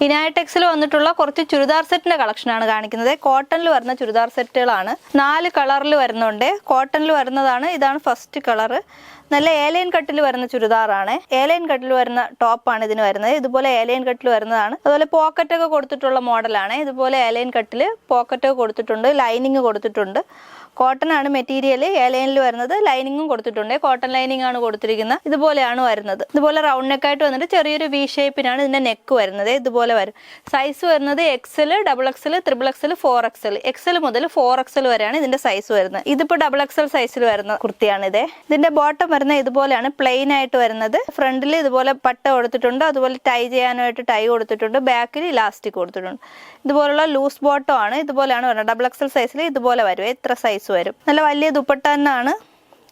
ഇനായ ടെക്സിൽ വന്നിട്ടുള്ള കുറച്ച് ചുരിദാർ സെറ്റിന്റെ കളക്ഷനാണ് കാണിക്കുന്നത്. കോട്ടണിൽ വരുന്ന ചുരിദാർ സെറ്റുകളാണ്. 4 കളറിൽ വരുന്നുണ്ട്. കോട്ടണിൽ വരുന്നതാണ്. ഇതാണ് ഫസ്റ്റ് കളർ. നല്ല ഏലൈൻ കട്ടിൽ വരുന്ന ചുരിദാറാണ്. ഏലൈൻ കട്ടിൽ വരുന്ന ടോപ്പാണ് ഇതിന് വരുന്നത്. ഇതുപോലെ ഏലൈൻ കട്ടിൽ വരുന്നതാണ്. അതുപോലെ പോക്കറ്റ് ഒക്കെ കൊടുത്തിട്ടുള്ള മോഡലാണ്. ഇതുപോലെ ഏലൈൻ കട്ടിൽ പോക്കറ്റ് ഒക്കെ കൊടുത്തിട്ടുണ്ട്, ലൈനിങ് കൊടുത്തിട്ടുണ്ട്. കോട്ടൺ ആണ് മെറ്റീരിയൽ. ഏലൈനിൽ വരുന്നത് ലൈനിങ്ങും കൊടുത്തിട്ടുണ്ട്. കോട്ടൺ ലൈനിങ് ആണ് കൊടുത്തിരിക്കുന്നത്. ഇതുപോലെയാണ് വരുന്നത്. ഇതുപോലെ റൗണ്ട് നെക്ക് ആയിട്ട് വന്നിട്ട് ചെറിയൊരു വി ഷേപ്പിനാണ് ഇതിന്റെ നെക്ക് വരുന്നത്. ഇതുപോലെ വരും. സൈസ് വരുന്നത് XL, XXL, XXL, 4XL. XL മുതൽ 4XL വരെയാണ് ഇതിന്റെ സൈസ് വരുന്നത്. ഇതിപ്പോ XXL സൈസിൽ വരുന്ന കുർത്തിയാണ് ഇത്. ഇതിന്റെ ബോട്ടം വരുന്ന ഇതുപോലെയാണ്, പ്ലെയിൻ ആയിട്ട് വരുന്നത്. ഫ്രണ്ടിൽ ഇതുപോലെ പട്ട കൊടുത്തിട്ടുണ്ട്. അതുപോലെ ടൈ ചെയ്യാനായിട്ട് ടൈ കൊടുത്തിട്ടുണ്ട്. ബാക്കിൽ ഇലാസ്റ്റിക് കൊടുത്തിട്ടുണ്ട്. ഇതുപോലുള്ള ലൂസ് ബോട്ടം ആണ്. ഇതുപോലെയാണ് വരുന്നത്. XXL സൈസിൽ ഇതുപോലെ വരും. ഇത്ര സൈസ് വരും. നല്ല വലിയ ദുപ്പട്ട തന്നെയാണ്.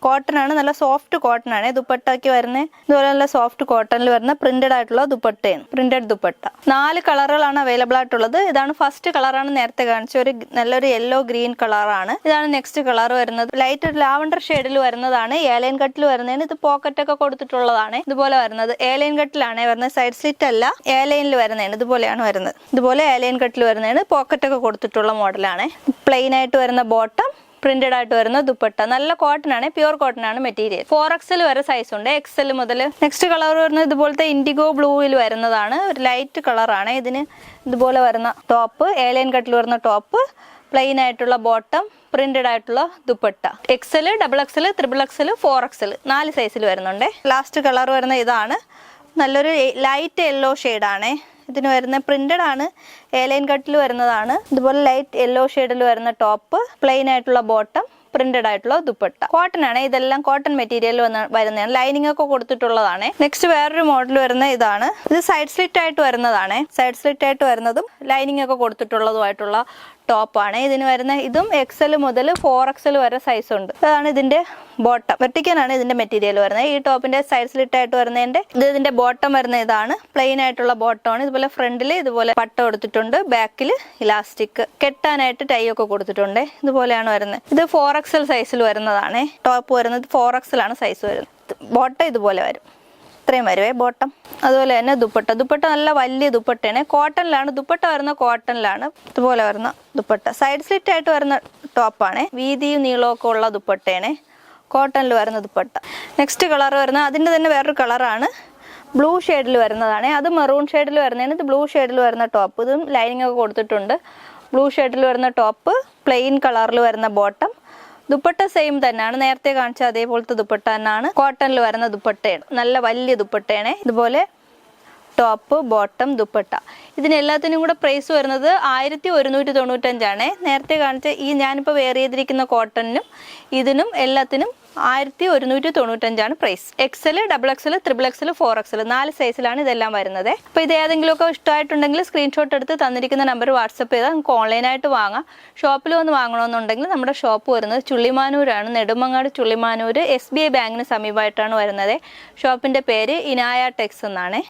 കോട്ടൺ ആണ്. നല്ല സോഫ്റ്റ് കോട്ടൺ ആണ് ദുപ്പട്ടയ്ക്ക് വരുന്നത്. ഇതുപോലെ നല്ല സോഫ്റ്റ് കോട്ടണിൽ വരുന്ന പ്രിന്റഡ് ആയിട്ടുള്ള ദുപ്പട്ടയാണ്. പ്രിന്റഡ് ദുപ്പട്ട. 4 കളറുകളാണ് അവൈലബിൾ ആയിട്ടുള്ളത്. ഇതാണ് ഫസ്റ്റ് കളറാണ് നേരത്തെ കാണിച്ച ഒരു നല്ലൊരു യെല്ലോ ഗ്രീൻ കളറാണ്. ഇതാണ് നെക്സ്റ്റ് കളർ വരുന്നത്. ലൈറ്റ് ലാവണ്ടർ ഷെയ്ഡിൽ വരുന്നതാണ്. ഏലൈൻ കട്ടിൽ വരുന്നതിന് ഇത് പോക്കറ്റ് ഒക്കെ കൊടുത്തിട്ടുള്ളതാണ്. ഇതുപോലെ വരുന്നത് ഏലൈൻ കട്ടിലാണ് വരുന്നത്. സൈഡ് സ്ലിറ്റ് അല്ല, ഏലൈനിൽ വരുന്നതാണ്. ഇതുപോലെയാണ് വരുന്നത്. ഇതുപോലെ ഏലൈൻ കട്ടിൽ വരുന്നതാണ്. പോക്കറ്റ് ഒക്കെ കൊടുത്തിട്ടുള്ള മോഡലാണ്. പ്ലെയിൻ ആയിട്ട് വരുന്ന ബോട്ടം, പ്രിന്റഡ് ആയിട്ട് വരുന്ന ദുപ്പട്ട. നല്ല കോട്ടൺ ആണ്, പ്യൂർ കോട്ടൺ ആണ് മെറ്റീരിയൽ. 4XL വരെ സൈസ് ഉണ്ട്. XL മുതൽ. നെക്സ്റ്റ് കളർ വരുന്നത് ഇതുപോലത്തെ ഇൻഡിഗോ ബ്ലൂവിൽ വരുന്നതാണ്. ഒരു ലൈറ്റ് കളറാണ്. ഇതിന് ഇതുപോലെ വരുന്ന ടോപ്പ്, ഏലൈൻ കട്ടിൽ വരുന്ന ടോപ്പ്, പ്ലെയിൻ ആയിട്ടുള്ള ബോട്ടം, പ്രിന്റഡ് ആയിട്ടുള്ള dupatta. XL, XXL, XXL, 4XL 4 സൈസിൽ വരുന്നുണ്ട്. ലാസ്റ്റ് കളർ വരുന്ന ഇതാണ്. നല്ലൊരു ലൈറ്റ് യെല്ലോ ഷെയ്ഡാണ് ഇതിന് വരുന്ന. പ്രിന്റഡ് ആണ്, ഏലൈൻ കട്ടിൽ വരുന്നതാണ്. ഇതുപോലെ ലൈറ്റ് യെല്ലോ ഷെയ്ഡിൽ വരുന്ന ടോപ്പ്, പ്ലെയിൻ ആയിട്ടുള്ള ബോട്ടം, പ്രിന്റഡ് ആയിട്ടുള്ള ദുപ്പട്ട. കോട്ടൺ ആണ്. ഇതെല്ലാം കോട്ടൺ മെറ്റീരിയൽ വരുന്നതാണ്. ലൈനിങ് ഒക്കെ കൊടുത്തിട്ടുള്ളതാണ്. നെക്സ്റ്റ് വേറൊരു മോഡൽ വരുന്ന ഇതാണ്. ഇത് സൈഡ് സ്ലിറ്റ് ആയിട്ട് വരുന്നതാണ്. സൈഡ് സ്ലിറ്റ് ആയിട്ട് വരുന്നതും ലൈനിങ് ഒക്കെ കൊടുത്തിട്ടുള്ളതുമായിട്ടുള്ള ടോപ്പാണ് ഇതിന് വരുന്ന. ഇതും XL മുതൽ 4XL വരെ സൈസ് ഉണ്ട്. അതാണ് ഇതിന്റെ ബോട്ടം. വെർട്ടിക്കലാണ് ഇതിന്റെ മെറ്റീരിയൽ വരുന്നത്. ഈ ടോപ്പിന്റെ സൈഡ് സ്ലിറ്റ് ആയിട്ട് വരുന്നതിന്റെ ഇതിന്റെ ബോട്ടം വരുന്ന ഇതാണ്. പ്ലെയിൻ ആയിട്ടുള്ള ബോട്ടമാണ്. ഇതുപോലെ ഫ്രണ്ടിൽ ഇതുപോലെ പട്ട കൊടുത്തിട്ടുണ്ട്. ബാക്കിൽ ഇലാസ്റ്റിക് കെട്ടാനായിട്ട് ടൈ ഒക്കെ കൊടുത്തിട്ടുണ്ട്. ഇതുപോലെയാണ് വരുന്നത്. ഇത് 4XL സൈസിൽ വരുന്നതാണ്. ടോപ്പ് വരുന്നത് 4XL ആണ് സൈസ് വരുന്നത്. ബോട്ടം ഇതുപോലെ വരും. ഇത്രയും വരുവേ ബോട്ടം. അതുപോലെ തന്നെ ദുപ്പട്ട. ദുപ്പട്ട നല്ല വലിയ ദുപ്പട്ടയാണ്. കോട്ടണിലാണ് ദുപ്പട്ട വരുന്ന. കോട്ടണിലാണ് ഇതുപോലെ വരുന്ന ദുപ്പട്ട. സൈഡ് സ്ലിറ്റ് ആയിട്ട് വരുന്ന ടോപ്പാണ്. വീതിയും നീളവും ഒക്കെ ഉള്ള ദുപ്പട്ടയാണ്. കോട്ടണിൽ വരുന്ന ദുപ്പട്ട. നെക്സ്റ്റ് കളർ വരുന്ന അതിൻ്റെ തന്നെ വേറൊരു കളറാണ്. ബ്ലൂ ഷെയ്ഡിൽ വരുന്നതാണ്. അത് മെറൂൺ ഷെയ്ഡിൽ വരുന്നതാണ്. ഇത് ബ്ലൂ ഷെയ്ഡിൽ വരുന്ന ടോപ്പ്. ഇതും ലൈനിങ് ഒക്കെ കൊടുത്തിട്ടുണ്ട്. ബ്ലൂ ഷെയ്ഡിൽ വരുന്ന ടോപ്പ്, പ്ലെയിൻ കളറിൽ വരുന്ന ബോട്ടം. ദുപ്പട്ട സെയിം തന്നെയാണ്. നേരത്തെ കാണിച്ച അതേപോലത്തെ ദുപ്പട്ട തന്നെയാണ്. കോട്ടണിൽ വരുന്ന ദുപ്പട്ടയാണ്. നല്ല വലിയ ദുപ്പട്ടയാണ്. ഇതുപോലെ ടോപ്പ്, ബോട്ടം, ദുപ്പട്ട. ഇതിനെല്ലാത്തിനും കൂടെ പ്രൈസ് വരുന്നത് 1195 നേരത്തെ കാണിച്ച ഈ ഞാനിപ്പോൾ വെയർ ചെയ്തിരിക്കുന്ന കോട്ടണിനും ഇതിനും എല്ലാത്തിനും 1195 price. XL, XXL, XXL, 4XL 4 സൈസിലാണ് ഇതെല്ലാം വരുന്നത്. അപ്പോൾ ഇത് ഏതെങ്കിലുമൊക്കെ ഇഷ്ടമായിട്ടുണ്ടെങ്കിൽ സ്ക്രീൻഷോട്ട് എടുത്ത് തന്നിരിക്കുന്ന നമ്പർ വാട്സപ്പ് ചെയ്താൽ നമുക്ക് ഓൺലൈനായിട്ട് വാങ്ങാം. ഷോപ്പിൽ വന്ന് വാങ്ങണമെന്നുണ്ടെങ്കിൽ നമ്മുടെ ഷോപ്പ് വരുന്നത് ചുള്ളിമാനൂരാണ്. നെടുമങ്ങാട് ചുള്ളിമാനൂർ SBI ബാങ്കിന് സമീപമായിട്ടാണ് വരുന്നത്. ഷോപ്പിൻ്റെ പേര് ഇനായ ടെക്സ് എന്നാണ്.